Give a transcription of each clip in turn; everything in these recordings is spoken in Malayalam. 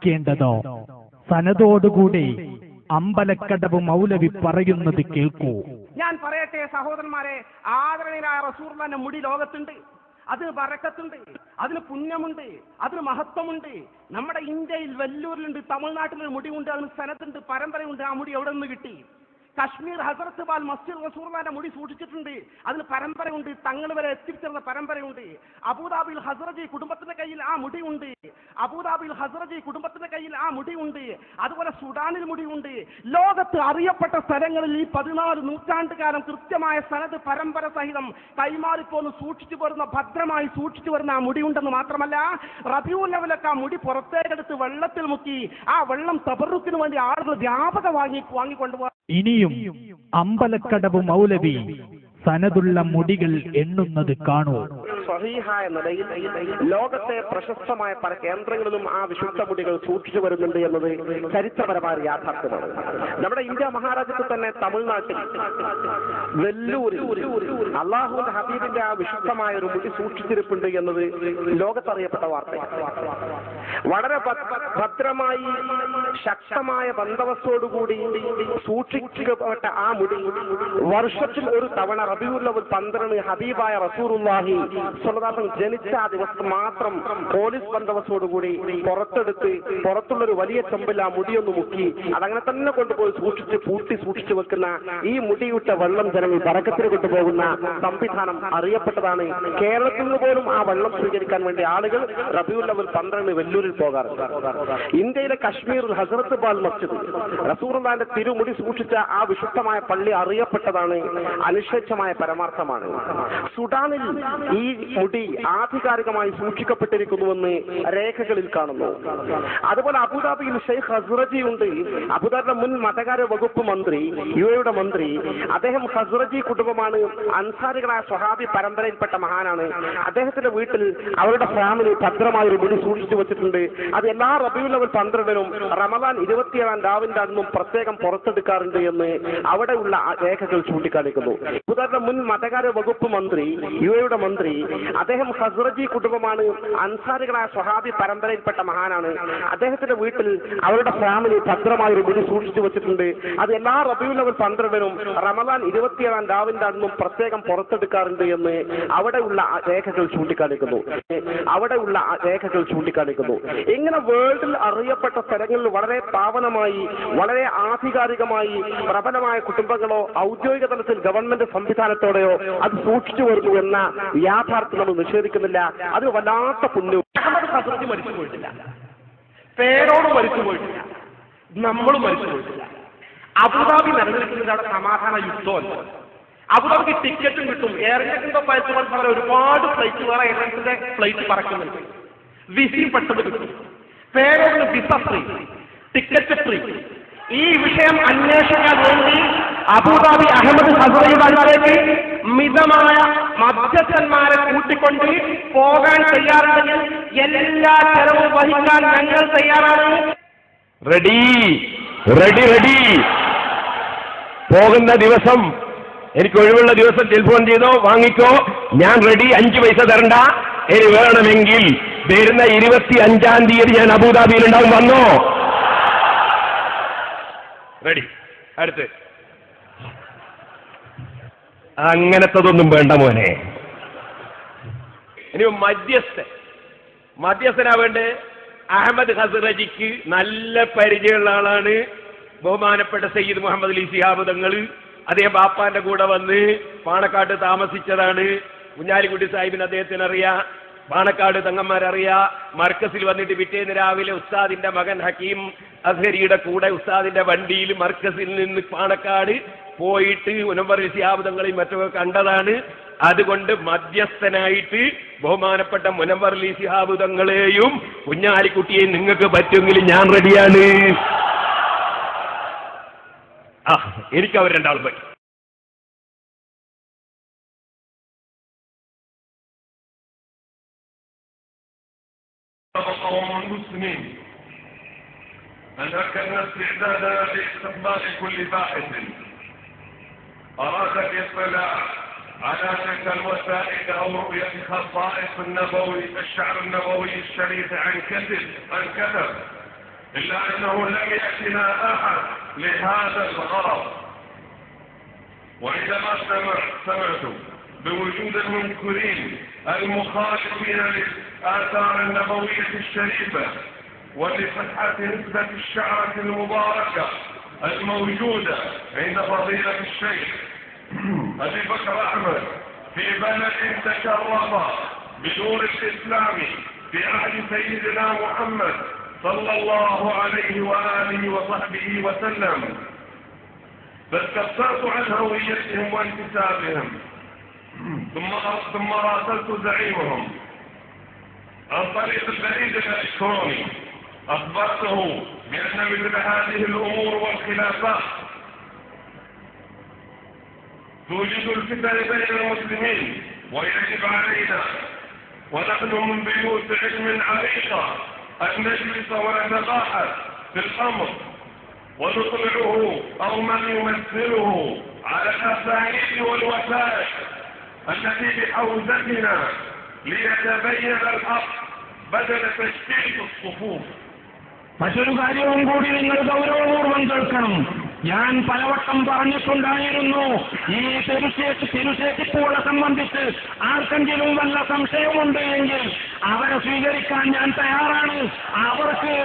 േണ്ടതോ സനദോടുകൂടി അമ്പലക്കടവ് മൗലവി പറയുന്നത് കേൾക്കൂ. ഞാൻ പറയട്ടെ സഹോദരന്മാരെ, ആദരണീയനായ റസൂലുള്ളാഹിന്റെ മുടി ലോകത്തുണ്ട്. അതിന് ബറക്കത്തുണ്ട്, അതിന് പുണ്യമുണ്ട്, അതിന് മഹത്വമുണ്ട്. നമ്മുടെ ഇന്ത്യയിൽ വെല്ലൂരിലുണ്ട്, തമിഴ്നാട്ടിലൊരു മുടിയുണ്ട്, അതിന് സനത്തുണ്ട്, പരമ്പരയുണ്ട്. ആ മുടി എവിടെ നിന്ന് കിട്ടി? കശ്മീർ ഹസരത്ത് ബാൽ മസ്ജിദ് റസൂലുള്ളാഹിന്റെ മുടി സൂക്ഷിച്ചിട്ടുണ്ട്, അതിന് പരമ്പരയുണ്ട്, തങ്ങൾ വരെ എത്തിച്ചേർന്ന പരമ്പരയുണ്ട്. അബൂദാബിയിൽ ഹസ്റജി കുടുംബത്തിന്റെ കയ്യിൽ ആ മുടിയുണ്ട്. അബൂദാബിയിൽ ഹസ്റജി കുടുംബത്തിന്റെ കയ്യിൽ ആ മുടിയുണ്ട്. അതുപോലെ സുഡാനിൽ മുടിയുണ്ട്. ലോകത്ത് അറിയപ്പെട്ട സ്ഥലങ്ങളിൽ ഈ 14 നൂറ്റാണ്ടുകാലം കൃത്യമായ സനത് പരമ്പര സഹിതം കൈമാറിപ്പോന്ന് സൂക്ഷിച്ചു വരുന്ന, ഭദ്രമായി സൂക്ഷിച്ചു വരുന്ന ആ മുടിയുണ്ടെന്ന് മാത്രമല്ല, റബീഉൽ അവ്വലൊക്കെ ആ മുടി പുറത്തേക്കെടുത്ത് വെള്ളത്തിൽ മുക്കി ആ വെള്ളം തബറുക്കിന് വേണ്ടി ആളുകൾ വ്യാപക വാങ്ങിക്കൊണ്ടുപോകാൻ. ഇനിയും അമ്പലക്കടവ് മൗലവി സനതുള്ള മുടികൾ എണ്ണുന്നത് കാണൂ. സ്വഹീഹായ നിലയിൽ ലോകത്തെ പ്രശസ്തമായ പല കേന്ദ്രങ്ങളിലും ആ വിശുദ്ധ മുടികൾ സൂക്ഷിച്ചു വരുന്നുണ്ട് എന്നത് ചരിത്രപരമായ യാഥാർത്ഥ്യമാണ്. നമ്മുടെ ഇന്ത്യ മഹാരാജ്യത്തിൽ തന്നെ തമിഴ്നാട്ടിൽ വെല്ലൂരിൽ അള്ളാഹുവിന്റെ ഹബീബിന്റെ ആ വിശുദ്ധമായ ഒരു മുടി സൂക്ഷിച്ചിരിപ്പുണ്ട് എന്നത് ലോകത്തറിയപ്പെട്ട വാർത്തയാണ്. വളരെ ഭദ്രമായി ശക്തമായ ബന്ദോബസ്തോടുകൂടി സൂക്ഷിക്കപ്പെട്ട ആ മുടി വർഷത്തിൽ ഒരു തവണ റബീഉൽ അവ്വൽ 12 ഹബീബായ റസൂലുള്ളാഹി സ്വല്ലല്ലാഹു അലൈഹി വസല്ലം ജനിച്ച ആ ദിവസം മാത്രം പോലീസ് ബന്ദോബസ്തോടുകൂടി പുറത്തെടുത്ത് പുറത്തുള്ളൊരു വലിയ ചെമ്പിൽ ആ മുടിയൊന്ന് മുക്കി അതങ്ങനെ തന്നെ കൊണ്ടുപോയി സൂക്ഷിച്ചു വെക്കുന്ന ഈ മുടിയിട്ട വെള്ളം ജനങ്ങൾ ബറക്കത്തിന് കൊണ്ടുപോകുന്ന സംവിധാനം അറിയപ്പെട്ടതാണ്. കേരളത്തിൽ നിന്ന് പോലും ആ വെള്ളം സ്വീകരിക്കാൻ വേണ്ടി ആളുകൾ റബീഉൽ അവ്വൽ 12 വെല്ലൂരിൽ പോകാറുണ്ട്. ഇന്ത്യയിലെ കശ്മീരിൽ ഹസ്റത്ത് ബാൽ മസ്ജിദ് റസൂലുള്ളാഹിന്റെ തിരുമുടി സൂക്ഷിച്ച ആ വിശുദ്ധമായ പള്ളി അറിയപ്പെട്ടതാണ്, അനുശേഷമായ പരമാർത്ഥമാണ്. സുഡാനിൽ ഈ മുടി ആധികാരികമായി സൂക്ഷിക്കപ്പെട്ടിരിക്കുന്നുവെന്ന് രേഖകളിൽ കാണുന്നു. അതുപോലെ അബുദാബിയിൽ ഷെയ്ഖ് ഹസ്റജി ഉണ്ട്. അബുദാബിയുടെ മുൻ മതകാര്യ വകുപ്പ് മന്ത്രി, യുഎയുടെ മന്ത്രി. അദ്ദേഹം ഹസ്റജി കുടുംബമാണ്, അൻസാരികളായ സ്വഹാബി പരമ്പരയിൽപ്പെട്ട മഹാനാണ്. അദ്ദേഹത്തിന്റെ വീട്ടിൽ അവരുടെ ഫാമിലി ഭദ്രമായ ഒരു മുടി സൂക്ഷിച്ചു വെച്ചിട്ടുണ്ട്. അത് എല്ലാ റബീഉൽ അവ്വൽ 12-നും റമദാൻ 27-ാം രാവിന്റെ അന്നും പ്രത്യേകം പുറത്തെടുക്കാറുണ്ട് എന്ന് അവിടെയുള്ള രേഖകൾ ചൂണ്ടിക്കാണിക്കുന്നു. അബുദാബിയുടെ മുൻ മതകാര്യ വകുപ്പ് മന്ത്രി, യുഎയുടെ മന്ത്രി, അദ്ദേഹം ഹസ്റജി കുടുംബമാണ്, അൻസാരികളായ സ്വഹാബി പരമ്പരയിൽപ്പെട്ട മഹാനാണ്. അദ്ദേഹത്തിന്റെ വീട്ടിൽ അവരുടെ ഫാമിലി ഭദ്രമായ ഒരു മുടി സൂക്ഷിച്ചു വെച്ചിട്ടുണ്ട്. അത് എല്ലാ റബീഉൽ അവ്വൽ 12-നും റമദാൻ 27-ാം രാവിന്റെ അന്നും പ്രത്യേകം പുറത്തെടുക്കാറുണ്ട് എന്ന് അവിടെയുള്ള രേഖകൾ ചൂണ്ടിക്കാണിക്കുന്നു. ഇങ്ങനെ വേൾഡിൽ അറിയപ്പെട്ട സ്ഥലങ്ങളിൽ വളരെ പാവനമായി, വളരെ ആധികാരികമായി പ്രബലമായ കുടുംബങ്ങളോ ഔദ്യോഗിക തലത്തിൽ ഗവൺമെന്റ് സംവിധാനത്തോടെയോ അത് സൂക്ഷിച്ചു വരുന്നു എന്ന യാഥാർത്ഥ്യം നമ്മൾ നിഷേധിക്കുന്നില്ല. അത് വല്ലാത്ത പുണ്യവും. അഹമ്മദ് ഹസ്റജി മരിച്ചു പോയിട്ടില്ല, പേരോട് മരിച്ചു പോയിട്ടില്ല, നമ്മളും മരിച്ചു പോയിട്ടില്ല. അബുദാബി നിലനിൽക്കുന്നത് അവിടെ സമാധാന യുദ്ധമല്ല. അബുദാബിക്ക് ടിക്കറ്റും കിട്ടും. എയർ ഇന്ത്യന്റെ ഫ്ലൈറ്റ് ഒരുപാട് ഫ്ലൈറ്റ് വേറെ എയർലൈൻസിന്റെ ഫ്ലൈറ്റ് പറക്കുന്നുണ്ട്. വിസയും പെട്ടെന്ന് കിട്ടും. പേരോടിന് വിസ ഫ്രീ, ടിക്കറ്റ് ഫ്രീ. ഈ വിഷയം അന്വേഷിക്കാൻ വേണ്ടി അബുദാബി അഹമ്മദ് ഹസ്റജിലേക്ക് മിതമായ മധ്യസ്ഥന്മാരെ കൂട്ടിക്കൊണ്ട് പോകാൻ തയ്യാറാണെങ്കിൽ എല്ലാ ചെലവും വഹിക്കാൻ ഞങ്ങൾ തയ്യാറാണ്. റെഡി പോകുന്ന ദിവസം എനിക്ക് ഒഴിവുള്ള ദിവസം ടെലിഫോൺ ചെയ്തോ, വാങ്ങിക്കോ, ഞാൻ റെഡി. 5 പൈസ തരണ്ട. ഇനി വേണമെങ്കിൽ വരുന്ന 25-ാം തീയതി ഞാൻ അബുദാബിയിൽ ഉണ്ടാവും. വന്നോ? റെഡി. അടുത്ത് അങ്ങനത്തതൊന്നും വേണ്ട മോനെ. ഇനി മധ്യസ്ഥനാവേണ്ട അഹമ്മദ് ഹസ്റജിക്ക് നല്ല പരിചയമുള്ള ആളാണ് ബഹുമാനപ്പെട്ട സയ്യിദ് മുഹമ്മദ് അലി ശിഹാബ് തങ്ങൾ. അദ്ദേഹം ബാപ്പാന്റെ കൂടെ വന്ന് പാണക്കാട് താമസിച്ചതാണ്. കുഞ്ഞാലിക്കുട്ടി സാഹിബിന് അദ്ദേഹത്തിന് അറിയാം, പാണക്കാട് തങ്ങന്മാരറിയാം. മർക്കസിൽ വന്നിട്ട് പിറ്റേന്ന് രാവിലെ ഉസ്താദിന്റെ മകൻ ഹക്കീം അസ്ഹരിയുടെ കൂടെ ഉസ്താദിന്റെ വണ്ടിയിൽ മർക്കസിൽ നിന്ന് പാണക്കാട് പോയിട്ട് മുനവ്വർ ശിഹാബ് തങ്ങളെയും മറ്റൊക്കെ കണ്ടതാണ്. അതുകൊണ്ട് മധ്യസ്ഥനായിട്ട് ബഹുമാനപ്പെട്ട മുനവ്വർ ശിഹാബ് തങ്ങളെയും കുഞ്ഞാലിക്കുട്ടിയെയും നിങ്ങൾക്ക് പറ്റുമെങ്കിൽ ഞാൻ റെഡിയാണ്. എനിക്ക് അവർ രണ്ടാളും പറ്റും. المسلمين أن أكدنا استعدادنا لاستقبال كل باحث أراد الاطلاع على تلك الوثائق أو رؤية خصائص النبوي الشعر النبوي الشريف عن كذب إلا أنه لم يأتنا أحد لهذا الغرض. وعندما سمعت بوجود المنكرين المخالفين للآثار النبوية الشريفة ولصحة نسبة الشعرة المباركة الموجودة عند فضيلة الشيخ أبي بكر أحمد في بلد تشرف بدور الإسلام في عهد سيدنا محمد صلى الله عليه وآله وصحبه وسلم، فاستفسرت عن هويتهم وانتسابهم، ثم راسلت زعيمهم عن طريق البريد الإلكتروني، أخبرته بأن مثل هذه الأمور والخلافات توجد الفتن بين المسلمين، ويجب علينا ونحن من بيوت علم عريقة أن نجلس ونتباحث في الأمر ونطلعه أو من يمثله على الأساليب والوسائل التي بحوزتنا ليتبين الحق بدل تشتيت الصفوف. മറ്റൊരു കാര്യവും കൂടി നിങ്ങൾ ഗൗരവപൂർവ്വം കേൾക്കണം. ഞാൻ പലവട്ടം പറഞ്ഞിട്ടുണ്ടായിരുന്നു, ഈ തിരുശേഷിപ്പുകളെ സംബന്ധിച്ച് ആർക്കെങ്കിലും വല്ല സംശയമുണ്ട് എങ്കിൽ അവരെ സ്വീകരിക്കാൻ ഞാൻ തയ്യാറാണ്. അവർക്ക്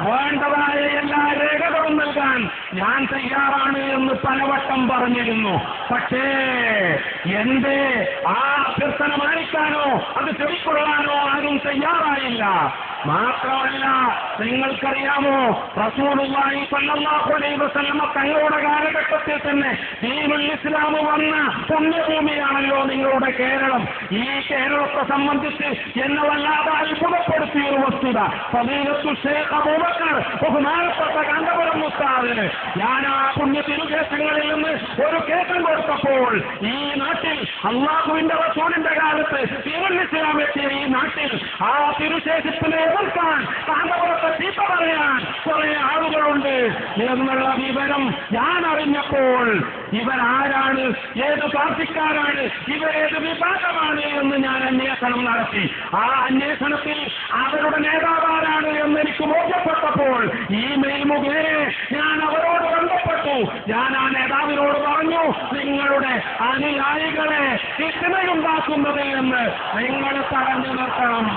വേണ്ടതായ എല്ലാ രേഖകളും നൽകാൻ ഞാൻ തയ്യാറാണ് എന്ന് പലവട്ടം പറഞ്ഞിരുന്നു. പക്ഷേ എന്റെ ആ അഭ്യർത്ഥന മാനിക്കാനോ അത് ചെവിക്കൊള്ളാനോ ആരും തയ്യാറായില്ല. മാത്രമല്ല, നിങ്ങൾക്കറിയാമോ, റസൂലുള്ളാഹി സ്വല്ലല്ലാഹു അലൈഹി വസല്ലം തങ്ങളുടെ കാലഘട്ടത്തിൽ തന്നെ ദീനുൽ ഇസ്ലാം വന്ന പുണ്യഭൂമിയാണല്ലോ നിങ്ങളുടെ കേരളം. ഈ കേരളത്തെ സംബന്ധിച്ച് എന്നെ വല്ലാതെ അത്ഭുതപ്പെടുത്തിയ ഒരു വസ്തുത, ഫളീലത്തു ശൈഖ് അബൂബക്കർ ബഹുമാനപ്പെട്ട കാന്തപുരം ഉസ്താദിന് ഞാൻ ആ പുണ്യ തിരുദേശങ്ങളിൽ നിന്ന് ഒരു കേന്ദ്രം കൊടുത്തപ്പോൾ ഈ നാട്ടിൽ അള്ളാഹുവിന്റെ റസൂലിന്റെ കാലത്ത് ദീനുൽ ഇസ്ലാം എത്തിയ ഈ നാട്ടിൽ ആ തിരുശേഷിപ്പിനെ എതിർക്കാൻ, കാന്തപുരത്തെ ചീത്ത പറയാൻ കുറെ ആളുകളുണ്ട് എന്നുള്ള വിവരം ഞാൻ അറിഞ്ഞപ്പോൾ ഇവരാരാണ്, ഏത് പാർട്ടിക്കാരാണ്, ഇവരേത് വിഭാഗമാണ് എന്ന് ഞാൻ അന്വേഷണം നടത്തി. ആ അന്വേഷണത്തിൽ അവരുടെ നേതാവാരാണ് എന്ന് എനിക്ക് ബോധ്യപ്പെട്ടപ്പോൾ ഇമെയിൽ മുഖേന ഞാൻ അവരോട് ബന്ധപ്പെട്ടു. ഞാൻ ആ നേതാവിനോട് പറഞ്ഞു, നിങ്ങളുടെ അനുയായികളെ ഫിത്നയുണ്ടാക്കുന്നത് എന്ന് നിങ്ങൾ തടഞ്ഞു നിർത്തണം.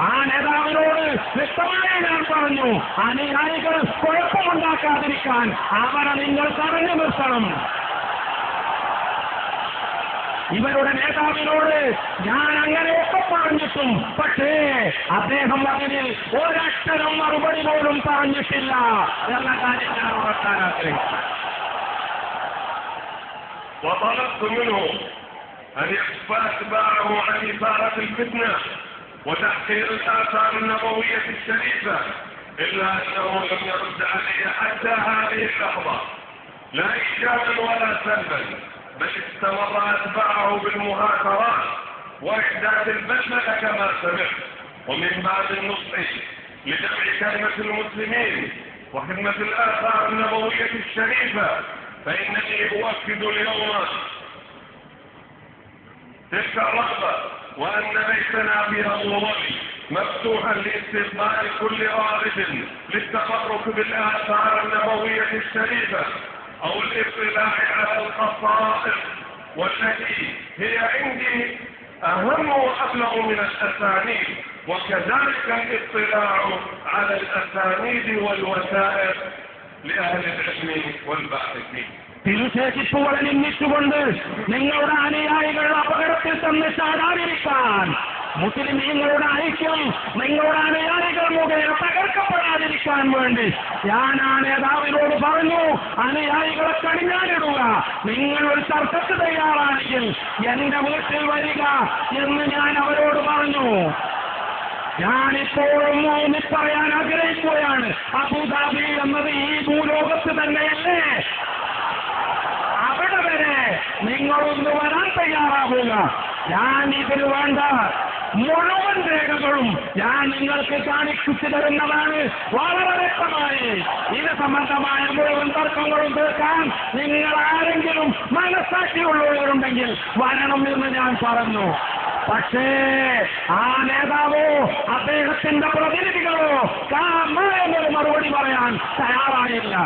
ആ നേതാവിനോട് വ്യക്തമായി ഞാൻ പറഞ്ഞു, അനുയായികൾ കുഴപ്പമുണ്ടാക്കാതിരിക്കാൻ അവരെ നിങ്ങൾ തടഞ്ഞു നിർത്തണം. ഇവരുടെ നേതാവിനോട് ഞാൻ അങ്ങനെയൊക്കെ പറഞ്ഞിട്ടും പക്ഷേ അദ്ദേഹം അതിന് ഒരക്ഷരം മറുപടി പോലും പറഞ്ഞിട്ടില്ല എന്ന കാര്യം ഞാൻ ഉറക്കാൻ ആഗ്രഹിച്ചു. وطلبت منه أن يكفى أتباعه عن إثارة الفتنة وتحقير الآثار النبوية الشريفة، إلا أنه لم يرد علي حتى هذه اللحظة لا إيجابا ولا سلبا، بل استمر أتباعه بالمهاترات وإحداث البسملة كما سمعت. ومن بعد النصح لجمع كلمة المسلمين وخدمة الآثار النبوية الشريفة، فإنني أؤكد اليوم تلك الرغبة، وأن بيتنا في أبو ظبي مفتوحا لاستقبال كل راغب للتبرك بالآثار النبوية الشريفة أو الاطلاع على القصائد، والتي هي عندي أهم وأبلغ من الأسانيد، وكذلك الاطلاع على الأسانيد والوثائق لأهل العلم والباحثين. തിരുശേഷിപ്പുകളെ നിന്ദിച്ചുകൊണ്ട് നിങ്ങളുടെ അനുയായികൾ അപകടത്തിൽ തന്നെ ചാടാതിരിക്കാൻ, മുസ്ലിമീങ്ങളുടെ ഐക്യം നിങ്ങളുടെ അനുയായികൾ മുഖേന തകർക്കപ്പെടാതിരിക്കാൻ വേണ്ടി ഞാൻ ആ നേതാവിനോട് പറഞ്ഞു, അനുയായികളെ കടിഞ്ഞാനിടുക, നിങ്ങൾ ഒരു ചർച്ചയ്ക്ക് തയ്യാറാണെങ്കിൽ എന്റെ വീട്ടിൽ വരിക എന്ന് ഞാൻ അവരോട് പറഞ്ഞു. ഞാനിപ്പോഴും ഊന്നി പറയാൻ ആഗ്രഹിക്കുകയാണ്, അബുദാബി എന്നത് ഈ ഭൂലോകത്ത് തന്നെയല്ലേ? അവിടെ വരെ നിങ്ങളൊന്ന് വരാൻ തയ്യാറാവുക. ഞാൻ ഇതിന് വേണ്ട മുഴുവൻ രേഖകളും ഞാൻ നിങ്ങൾക്ക് കാണിച്ചു തരുന്നതാണ് വളരെ വ്യക്തമായി. ഇത് സംബന്ധമായ മുഴുവൻ തർക്കങ്ങളും തീർക്കാൻ നിങ്ങൾ ആരെങ്കിലും മനസ്സാക്ഷിയുള്ളവരുണ്ടെങ്കിൽ വരണം എന്ന് ഞാൻ പറഞ്ഞു. പക്ഷേ ആ നേതാവോ അദ്ദേഹത്തിന്റെ പ്രതിനിധികളോ എന്നൊരു മറുപടി പറയാൻ തയ്യാറായില്ല.